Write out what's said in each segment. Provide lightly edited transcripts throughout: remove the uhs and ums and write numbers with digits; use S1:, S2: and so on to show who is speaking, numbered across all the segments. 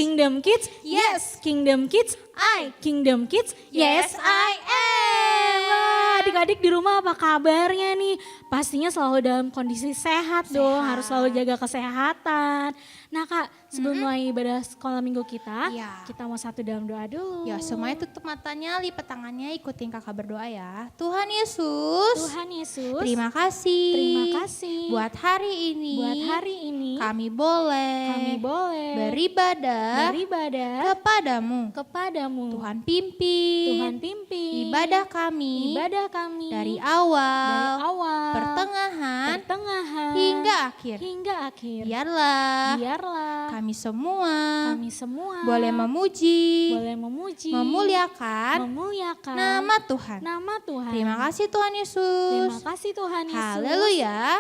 S1: Kingdom Kids?
S2: Yes.
S1: Kingdom Kids? Kingdom Kids? Yes, I am. Wah, adik-adik di rumah apa kabarnya nih? Pastinya selalu dalam kondisi sehat dong, harus selalu jaga kesehatan. Nah Kak, sebelum mulai ibadah sekolah minggu kita,
S2: Iya.
S1: kita mau satu dalam doa dulu.
S2: Ya, semuanya tutup matanya, lipat tangannya, ikutin kakak berdoa ya. Tuhan Yesus,
S1: Tuhan Yesus,
S2: terima kasih.
S1: terima kasih
S2: Buat hari ini, kami boleh, beribadah, kepadamu. Tuhan pimpin, ibadah kami, dari awal, pertengahan, hingga akhir. Biarlah kami semua boleh memuji, memuliakan nama Tuhan. Terima kasih Tuhan Yesus. Haleluya.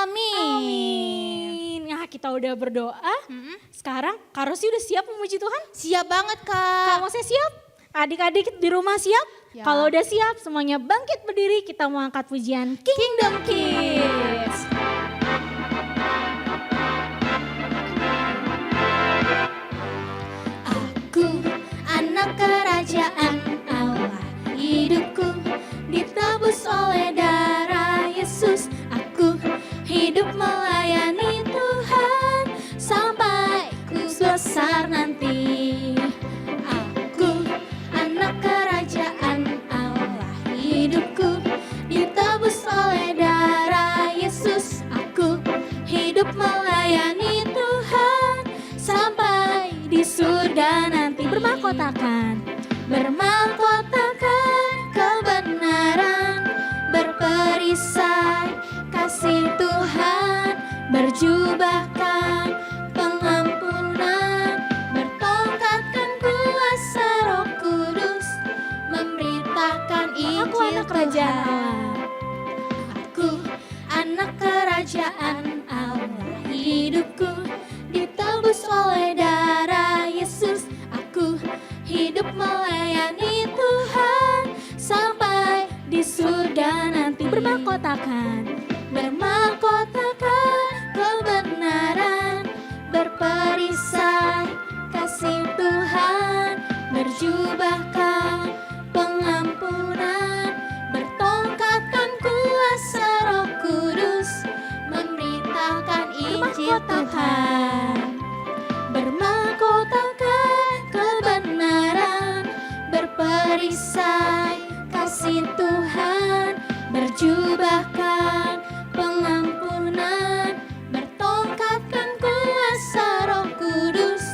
S2: Amin.
S1: Nah, kita udah berdoa. Sekarang Kak Rosi udah siap memuji Tuhan?
S2: Siap banget
S1: Kak
S2: Kak.
S1: Mose siap? Adik-adik di rumah siap?
S2: Ya.
S1: Kalau udah siap, semuanya bangkit berdiri. Kita mau angkat pujian Kingdom Kids.
S2: Aku anak kerajaan Allah, hidupku ditebus oleh darah Yesus. Aku hidup melayani Tuhan sampai ku besar nanti. Aku anak kerajaan Allah, hidupku ditebus oleh darah Yesus. Aku hidup melayani Tuhan sampai di surga nanti. Bermahkotakan kebenaran, berperisai kasih Tuhan, berjubahkan pengampunan, bertongkatkan kuasa Roh Kudus, memberitakan Injil
S1: Aku anak kerajaan
S2: Tuhan. Aku anak kerajaan Allah, hidupku ditebus oleh darah Yesus. Aku hidup melayani Tuhan sampai di surga nanti.
S1: Bermahkotakan
S2: kebenaran, berperisai kasih Tuhan, berjubahkan pengampunan, bertongkatkan kuasa Roh Kudus, memberitakan Injil Tuhan. Bermahkotakan kebenaran, berperisai kasih Tuhan, berjubahkan pengampunan, bertongkatkan kuasa Roh Kudus,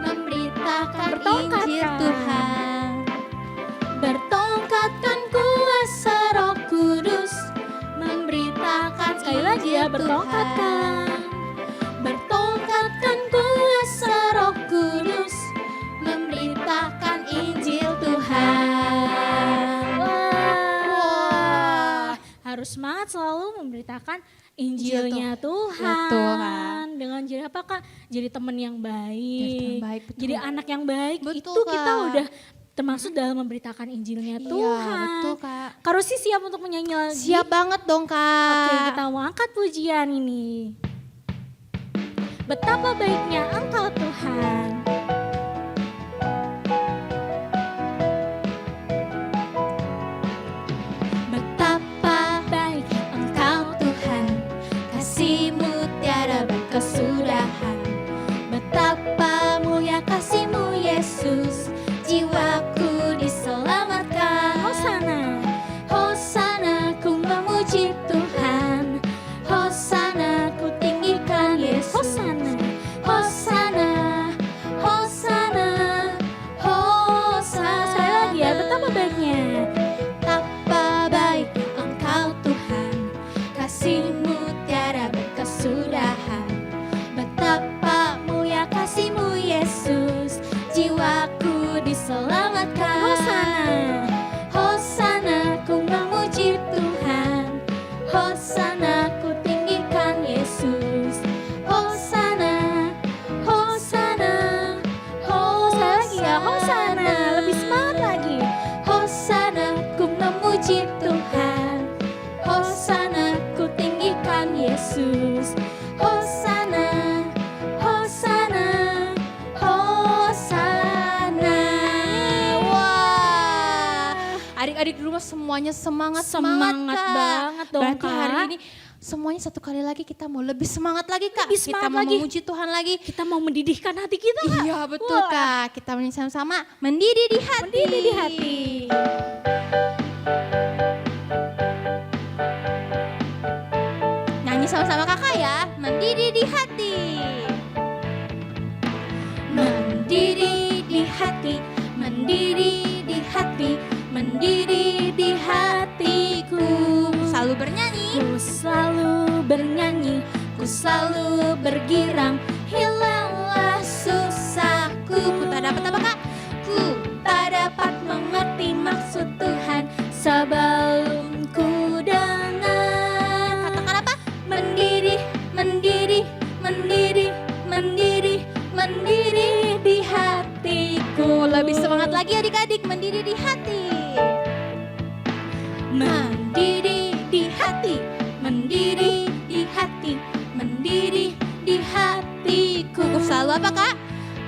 S2: memberitakan Injil Tuhan. Bertongkatkan kuasa Roh Kudus, memberitakan
S1: Sekali lagi ya,
S2: Injil
S1: bertongkatkan.
S2: Tuhan. Bertongkatkan kuasa Roh Kudus, memberitakan Injil Tuhan.
S1: Wah, harus semangat selalu memberitakan Injilnya Tuhan.
S2: Betul, Kak.
S1: Dengan jadi apa Kak? Jadi teman yang baik.
S2: Jadi teman baik, betul.
S1: Jadi anak yang baik.
S2: Betul,
S1: Itu kita
S2: Kak.
S1: udah termasuk dalam memberitakan Injilnya Tuhan.
S2: Iya, betul Kak.
S1: Kak Rosi siap untuk menyanyi lagi?
S2: Siap banget dong Kak.
S1: Oke, kita mau angkat pujian ini. Betapa baiknya Engkau Tuhan.
S2: Betapa baik Engkau Tuhan, kasih-Mu tiada berkesudahan. Betapa mulia kasih-Mu Yesus, jiwaku diselamatkan.
S1: Hosana.
S2: Hosana, ku memuji Tuhan. Hosana, ku tinggikan Yesus.
S1: Hosana.
S2: Hosana, Hosana, Hosana.
S1: Sekali lagi ya, betapa baiknya.
S2: Betapa baik Engkau Tuhan, kasih-Mu tiada berkesudahan. Betapa mulia kasih-Mu Yesus, jiwaku diselamatkan.
S1: Hosana.
S2: Hosana, ku memuji Tuhan. Hosana, ku tinggikan Yesus. Hosana, Hosana, Hosana.
S1: Sekali lagi ya, Hosana. Lebih semangat lagi.
S2: Hosana, ku memuji Tuhan. Hosana, ku tinggikan Yesus. Hosana, Hosana, adik-adik di rumah semuanya semangat
S1: Semangat
S2: Kak.
S1: banget dong,
S2: Berarti hari
S1: Kak.
S2: ini semuanya satu kali lagi kita mau lebih semangat lagi Kak.
S1: Lebih
S2: Kita
S1: semangat
S2: mau
S1: lagi.
S2: memuji Tuhan lagi.
S1: Kita mau mendidihkan hati kita, Kak.
S2: Iya betul
S1: Wah.
S2: Kak. Kita menyanyi sama-sama mendidih di hati.
S1: Mendidih di hati.
S2: Nyanyi sama-sama kakak ya. Mendidih di hati.
S1: Mendidih di hati, mendidih di hati, mendidih di hatiku.
S2: Selalu bernyanyi.
S1: Ku selalu bernyanyi, ku selalu bergirang, hilanglah susahku.
S2: Ku tak dapat apa kak?
S1: Ku tak dapat mengerti maksud Tuhan sebelum ku dengar.
S2: Katakan apa?
S1: Mendidih, mendidih, mendidih, mendidih, mendidih di hatiku.
S2: Lebih semangat lagi adik-adik mendidih di hati.
S1: Mendidih di hati, mendidih di hati, mendidih di hatiku.
S2: Ku selalu apa kak?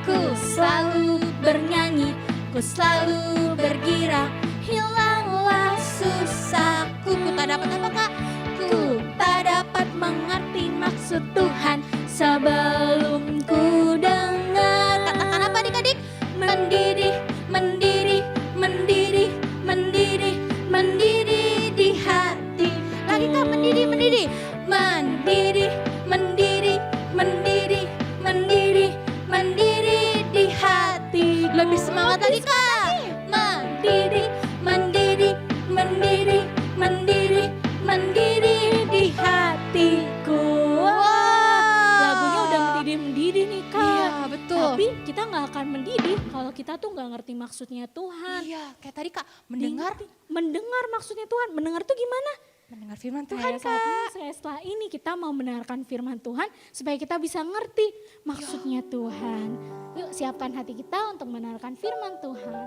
S1: Ku selalu bernyanyi, ku selalu bergirang, hilanglah susahku.
S2: Ku tak dapat apa kak?
S1: Ku tak dapat mengerti maksud Tuhan sebelum ku dengar.
S2: Katakan apa adik-adik?
S1: Mendidih, mendidih, mendidih, mendidih, mendidih di hati.
S2: Lagi kak mendidih, mendidih.
S1: Mendidih, mendidih, mendidih, mendidih, mendidih di hati.
S2: Lebih semangat lagi kak.
S1: Mendidih, mendidih, mendidih, mendidih, mendidih di hatiku.
S2: Wow.
S1: Lagunya udah mendidih-mendidih nih Kak.
S2: Iya betul.
S1: Tapi kita nggak akan mendidih kalau kita tuh nggak ngerti maksudnya Tuhan.
S2: Iya kayak tadi kak mendengar.
S1: Mendengar maksudnya Tuhan. Mendengar tuh gimana?
S2: Mendengar firman
S1: Nah,
S2: Tuhan kak.
S1: setelah ini kita mau mendengarkan firman Tuhan supaya kita bisa ngerti maksudnya Tuhan. Yuk siapkan hati kita untuk mendengarkan firman Tuhan.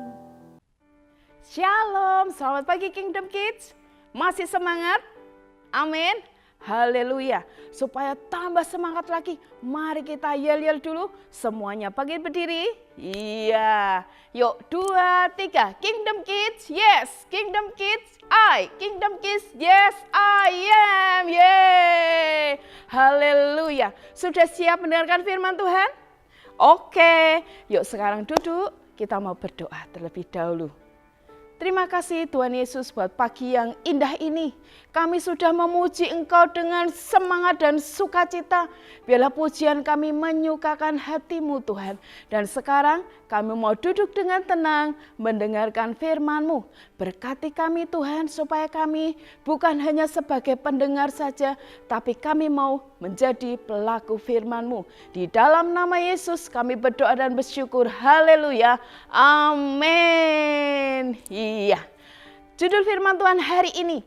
S3: Shalom, selamat pagi Kingdom Kids. Masih semangat? Amin. Haleluya. Supaya tambah semangat lagi, mari kita yel-yel dulu. Semuanya pagi berdiri. Iya. Yuk, 2, 3. Kingdom Kids, yes. Kingdom Kids, I. Kingdom Kids, yes, I am. Yeay. Haleluya. Sudah siap mendengarkan firman Tuhan? Oke. Yuk sekarang duduk. Kita mau berdoa terlebih dahulu. Terima kasih Tuhan Yesus buat pagi yang indah ini. Kami sudah memuji Engkau dengan semangat dan sukacita. Biarlah pujian kami menyukakan hati-Mu Tuhan. Dan sekarang kami mau duduk dengan tenang mendengarkan firman-Mu. Berkati kami Tuhan supaya kami bukan hanya sebagai pendengar saja, tapi kami mau menjadi pelaku firman-Mu. Di dalam nama Yesus kami berdoa dan bersyukur. Haleluya. Amin. Iya. Judul firman Tuhan hari ini,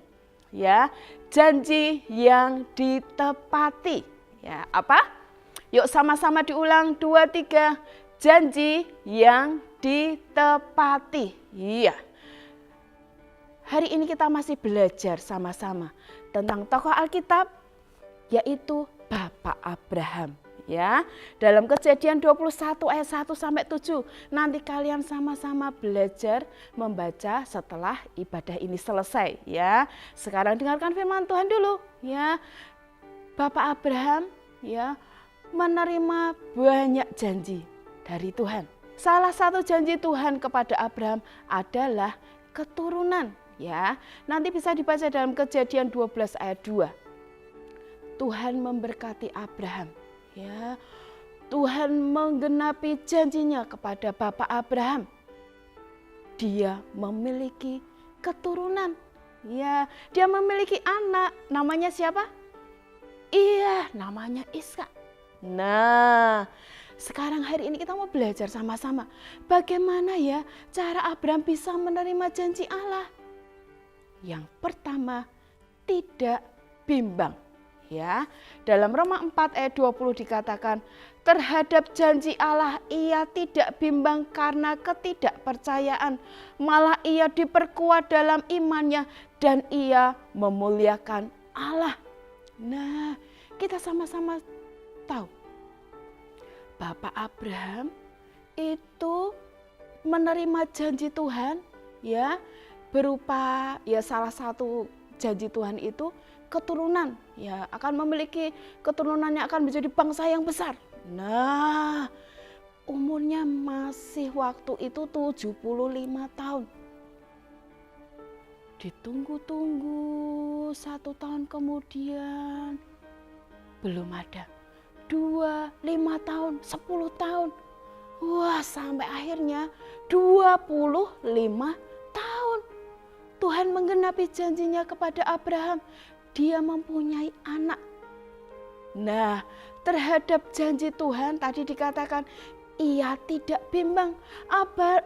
S3: ya, janji yang ditepati. Ya, apa? Yuk sama-sama diulang 2, 3. Janji yang ditepati. Iya. Hari ini kita masih belajar sama-sama tentang tokoh Alkitab, yaitu Bapak Abraham. Ya, dalam Kejadian 21 ayat 1 sampai 7. Nanti kalian sama-sama belajar membaca setelah ibadah ini selesai, ya. Sekarang dengarkan firman Tuhan dulu, ya. Bapak Abraham, ya, menerima banyak janji dari Tuhan. Salah satu janji Tuhan kepada Abraham adalah keturunan, ya. Nanti bisa dibaca dalam Kejadian 12 ayat 2. Tuhan memberkati Abraham. Ya, Tuhan menggenapi janjinya kepada Bapak Abraham. Dia memiliki keturunan. Ya, dia memiliki anak. Namanya siapa? Iya, namanya Ishak. Nah, sekarang hari ini kita mau belajar sama-sama. Bagaimana ya cara Abraham bisa menerima janji Allah? Yang pertama, tidak bimbang. Ya, dalam Roma 4 ayat 20 dikatakan, terhadap janji Allah ia tidak bimbang karena ketidakpercayaan, malah ia diperkuat dalam imannya dan ia memuliakan Allah. Nah, kita sama-sama tahu, Bapak Abraham itu menerima janji Tuhan, ya, berupa ya salah satu janji Tuhan itu keturunan, ya akan memiliki keturunannya akan menjadi bangsa yang besar. Nah, umurnya masih waktu itu 75 tahun. Ditunggu-tunggu 1 tahun kemudian belum ada. 2, 5 tahun, 10 tahun. Wah, sampai akhirnya 25 tahun. Tuhan menggenapi janjinya kepada Abraham. Dia mempunyai anak. Nah, terhadap janji Tuhan tadi dikatakan ia tidak bimbang.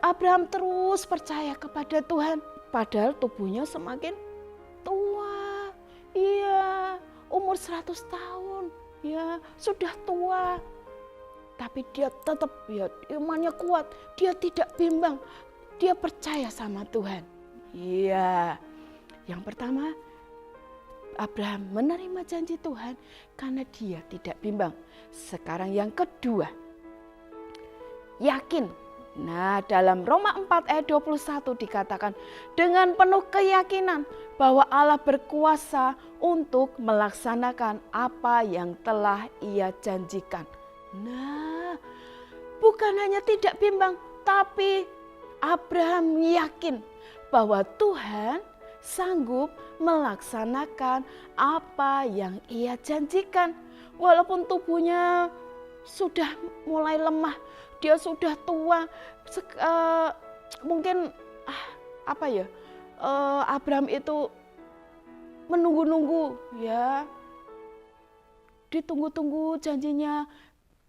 S3: Abraham terus percaya kepada Tuhan. Padahal tubuhnya semakin tua. Iya, umur 100 tahun. Ya, sudah tua. Tapi dia tetap ya imannya kuat. Dia tidak bimbang. Dia percaya sama Tuhan. Iya. Yang pertama, Abraham menerima janji Tuhan karena dia tidak bimbang. Sekarang yang kedua, yakin. Nah, dalam Roma 4 ayat 21 dikatakan dengan penuh keyakinan bahwa Allah berkuasa untuk melaksanakan apa yang telah Ia janjikan. Nah, bukan hanya tidak bimbang, tapi Abraham yakin bahwa Tuhan sanggup melaksanakan apa yang Ia janjikan. Walaupun tubuhnya sudah mulai lemah, dia sudah tua, mungkin Abraham itu menunggu-nunggu ya, ditunggu-tunggu janjinya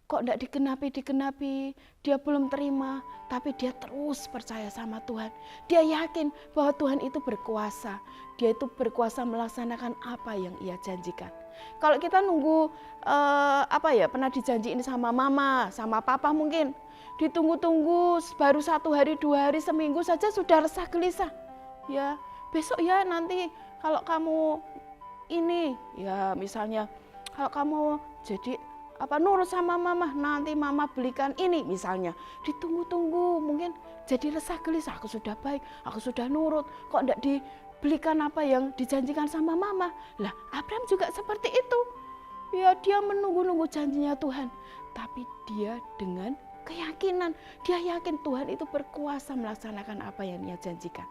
S3: kok tidak digenapi, dia belum terima, tapi dia terus percaya sama Tuhan. Dia yakin bahwa Tuhan itu berkuasa, dia itu berkuasa melaksanakan apa yang Ia janjikan. Kalau kita nunggu pernah dijanjiin sama mama, sama papa mungkin, ditunggu-tunggu baru 1 hari, 2 hari, seminggu saja sudah resah gelisah. Ya, besok ya nanti kalau kamu ini, ya misalnya kalau kamu jadi nurut sama mama, nanti mama belikan ini misalnya. Ditunggu-tunggu mungkin jadi resah gelisah, aku sudah baik, aku sudah nurut, kok enggak dibelikan apa yang dijanjikan sama mama. Lah, Abraham juga seperti itu. Ya, dia menunggu-nunggu janjinya Tuhan, tapi dia dengan keyakinan, dia yakin Tuhan itu berkuasa melaksanakan apa yang Ia janjikan.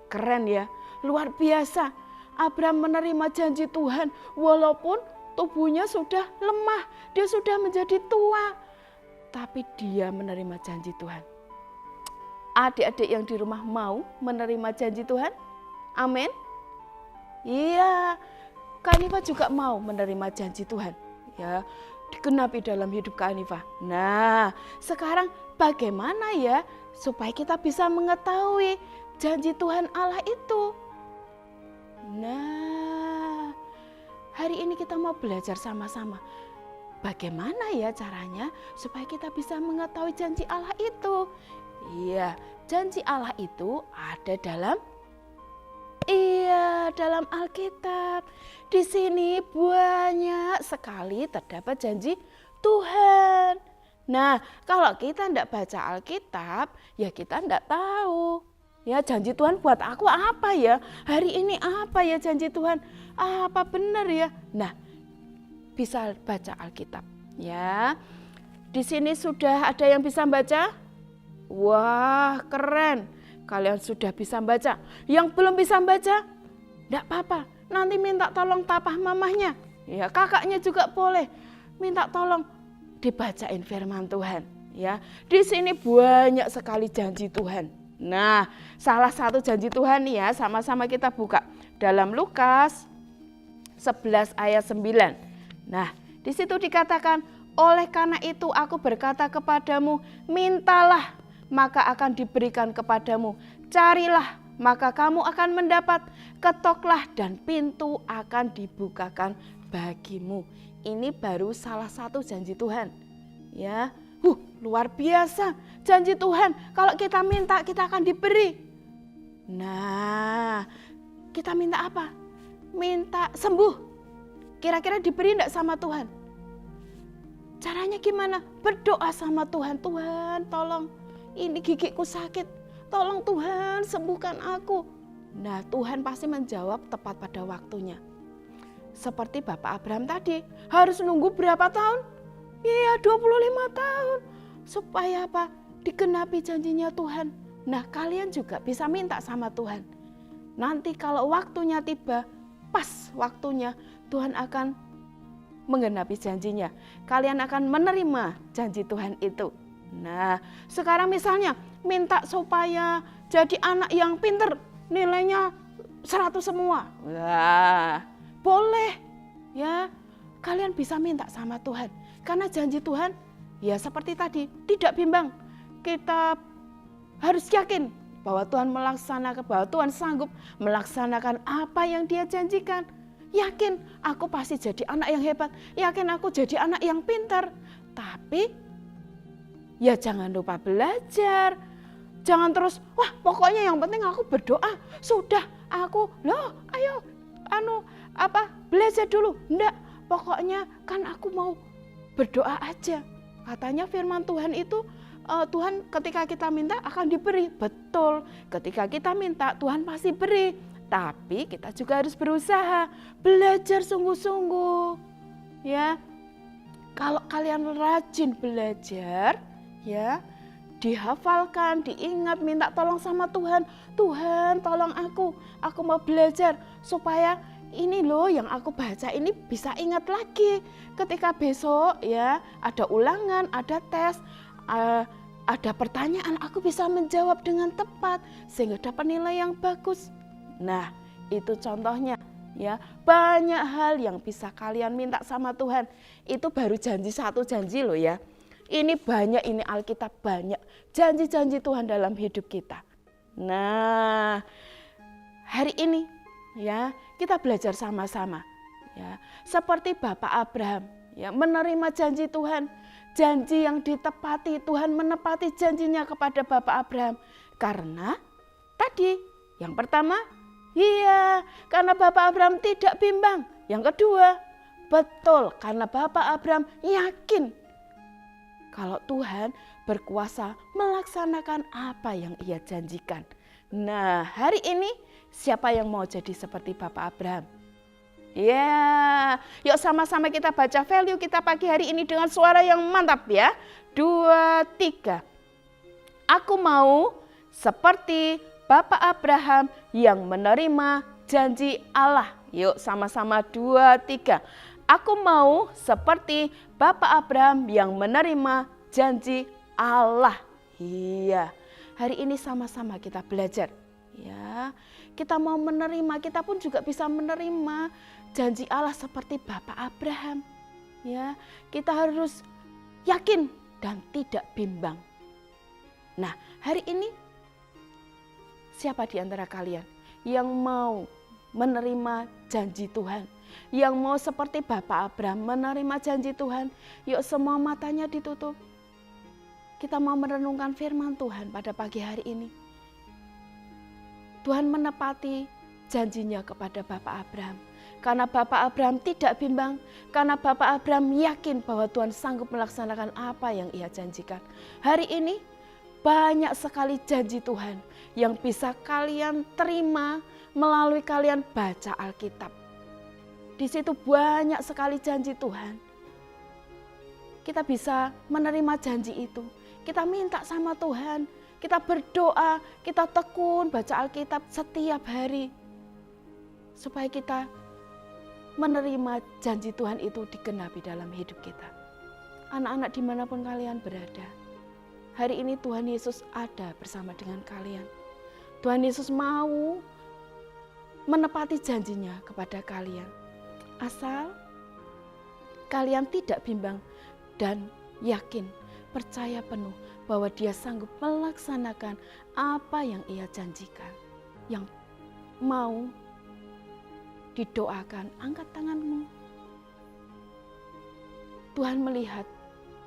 S3: Keren ya, luar biasa. Abraham menerima janji Tuhan walaupun tubuhnya sudah lemah, dia sudah menjadi tua, tapi dia menerima janji Tuhan. Adik-adik yang di rumah mau menerima janji Tuhan? Amin. Iya, Kak Anifa juga mau menerima janji Tuhan. Ya, digenapi dalam hidup Kak Anifa. Nah, sekarang bagaimana ya supaya kita bisa mengetahui janji Tuhan Allah itu? Nah, hari ini kita mau belajar sama-sama. Bagaimana ya caranya supaya kita bisa mengetahui janji Allah itu? Iya, janji Allah itu ada dalam Alkitab. Di sini banyak sekali terdapat janji Tuhan. Nah, kalau kita tidak baca Alkitab, ya kita tidak tahu. Ya, janji Tuhan buat aku apa ya? Hari ini apa ya janji Tuhan? Apa benar ya? Nah, bisa baca Alkitab ya. Di sini sudah ada yang bisa baca? Wah, keren. Kalian sudah bisa baca. Yang belum bisa baca? Enggak apa-apa. Nanti minta tolong papa mamahnya. Ya, kakaknya juga boleh. Minta tolong dibacain firman Tuhan ya. Di sini banyak sekali janji Tuhan. Nah, salah satu janji Tuhan nih ya, sama-sama kita buka dalam Lukas 11 ayat 9. Nah, di situ dikatakan, oleh karena itu aku berkata kepadamu, mintalah maka akan diberikan kepadamu, carilah maka kamu akan mendapat, ketoklah dan pintu akan dibukakan bagimu. Ini baru salah satu janji Tuhan. Ya, luar biasa janji Tuhan. Kalau kita minta, kita akan diberi. Nah, kita minta apa? Minta sembuh. Kira-kira diberi enggak sama Tuhan? Caranya gimana? Berdoa sama Tuhan. Tuhan, tolong ini gigiku sakit. Tolong Tuhan sembuhkan aku. Nah, Tuhan pasti menjawab tepat pada waktunya. Seperti Bapak Abraham tadi, harus nunggu berapa tahun? Iya, 25 tahun. Supaya apa? Digenapi janjinya Tuhan. Nah, kalian juga bisa minta sama Tuhan. Nanti kalau waktunya tiba, pas waktunya, Tuhan akan menggenapi janjinya. Kalian akan menerima janji Tuhan itu. Nah, sekarang misalnya minta supaya jadi anak yang pinter, nilainya 100 semua. Wah, boleh ya. Kalian bisa minta sama Tuhan. Karena janji Tuhan ya seperti tadi, tidak bimbang. Kita harus yakin bahwa Tuhan melaksanakan, bahwa Tuhan sanggup melaksanakan apa yang Dia janjikan. Yakin aku pasti jadi anak yang hebat, yakin aku jadi anak yang pintar. Tapi ya jangan lupa belajar. Jangan terus, wah pokoknya yang penting aku berdoa. Sudah aku, ayo belajar dulu. Enggak, pokoknya kan aku mau berdoa aja. Katanya firman Tuhan itu, Tuhan ketika kita minta akan diberi. Betul, ketika kita minta Tuhan pasti beri. Tapi kita juga harus berusaha, belajar sungguh-sungguh. Ya, kalau kalian rajin belajar, ya, dihafalkan, diingat, minta tolong sama Tuhan. Tuhan, tolong aku mau belajar supaya ini loh yang aku baca ini bisa ingat lagi. Ketika besok ya ada ulangan, ada tes, ada pertanyaan, aku bisa menjawab dengan tepat sehingga dapat nilai yang bagus. Nah, itu contohnya ya. Banyak hal yang bisa kalian minta sama Tuhan. Itu baru satu janji loh ya. Ini banyak, ini Alkitab banyak janji-janji Tuhan dalam hidup kita. Nah, hari ini ya, kita belajar sama-sama ya. Seperti Bapak Abraham ya, menerima janji Tuhan. Janji yang ditepati, Tuhan menepati janjinya kepada Bapak Abraham. Karena tadi yang pertama, iya, karena Bapak Abraham tidak bimbang. Yang kedua, betul, karena Bapak Abraham yakin kalau Tuhan berkuasa melaksanakan apa yang Ia janjikan. Nah, hari ini siapa yang mau jadi seperti Bapak Abraham? Ya, yuk sama-sama kita baca value kita pagi hari ini dengan suara yang mantap ya. 2, 3. Aku mau seperti Bapak Abraham yang menerima janji Allah. Yuk sama-sama 2, 3. Aku mau seperti Bapak Abraham yang menerima janji Allah. Iya, hari ini sama-sama kita belajar. Ya, kita mau menerima, kita pun juga bisa menerima janji Allah seperti Bapak Abraham. Ya, kita harus yakin dan tidak bimbang. Nah, hari ini siapa di antara kalian yang mau menerima janji Tuhan? Yang mau seperti Bapak Abraham menerima janji Tuhan? Yuk semua matanya ditutup. Kita mau merenungkan firman Tuhan pada pagi hari ini. Tuhan menepati janjinya kepada Bapak Abraham. Karena Bapak Abraham tidak bimbang, karena Bapak Abraham yakin bahwa Tuhan sanggup melaksanakan apa yang Ia janjikan. Hari ini banyak sekali janji Tuhan yang bisa kalian terima melalui kalian baca Alkitab. Di situ banyak sekali janji Tuhan. Kita bisa menerima janji itu. Kita minta sama Tuhan, kita berdoa, kita tekun baca Alkitab setiap hari. Supaya kita menerima janji Tuhan itu digenapi dalam hidup kita. Anak-anak dimanapun kalian berada, hari ini Tuhan Yesus ada bersama dengan kalian. Tuhan Yesus mau menepati janjinya kepada kalian. Asal kalian tidak bimbang dan yakin, percaya penuh bahwa Dia sanggup melaksanakan apa yang Ia janjikan. Yang mau didoakan, angkat tanganmu. Tuhan melihat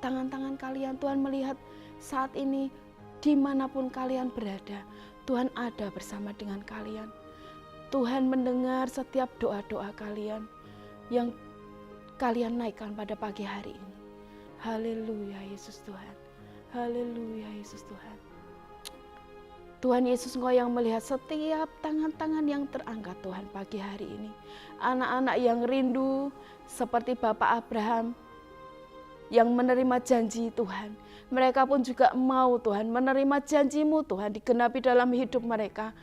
S3: tangan-tangan kalian, Tuhan melihat saat ini dimanapun kalian berada, Tuhan ada bersama dengan kalian. Tuhan mendengar setiap doa-doa kalian yang kalian naikkan pada pagi hari ini. Haleluya Yesus Tuhan. Haleluya Yesus Tuhan. Tuhan Yesus, Engkau yang melihat setiap tangan-tangan yang terangkat Tuhan pagi hari ini. Anak-anak yang rindu seperti Bapak Abraham yang menerima janji Tuhan. Mereka pun juga mau Tuhan menerima janji-Mu Tuhan digenapi dalam hidup mereka.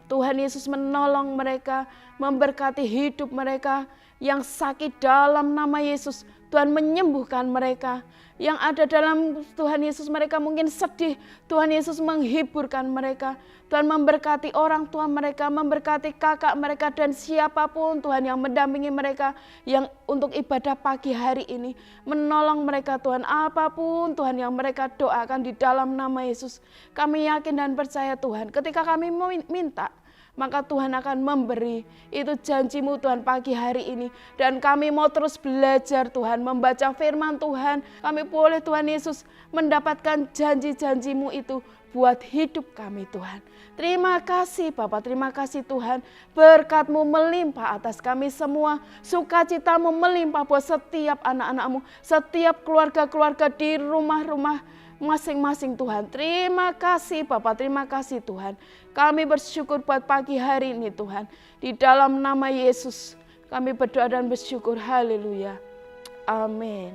S3: Tuhan Yesus menolong mereka, memberkati hidup mereka yang sakit dalam nama Yesus. Tuhan menyembuhkan mereka. Yang ada dalam Tuhan Yesus mereka mungkin sedih, Tuhan Yesus menghiburkan mereka. Tuhan memberkati orang tua mereka, memberkati kakak mereka dan siapapun Tuhan yang mendampingi mereka yang untuk ibadah pagi hari ini. Menolong mereka Tuhan, apapun Tuhan yang mereka doakan di dalam nama Yesus. Kami yakin dan percaya Tuhan, ketika kami minta, maka Tuhan akan memberi. Itu janji-Mu Tuhan pagi hari ini. Dan kami mau terus belajar Tuhan, membaca firman Tuhan. Kami boleh Tuhan Yesus mendapatkan janji-janji-Mu itu buat hidup kami Tuhan. Terima kasih Bapa, terima kasih Tuhan. Berkat-Mu melimpah atas kami semua. Sukacita-Mu melimpah buat setiap anak-anak-Mu, setiap keluarga-keluarga di rumah-rumah masing-masing Tuhan. Terima kasih Bapak, terima kasih Tuhan. Kami bersyukur buat pagi hari ini Tuhan. Di dalam nama Yesus kami berdoa dan bersyukur. Haleluya. Amin.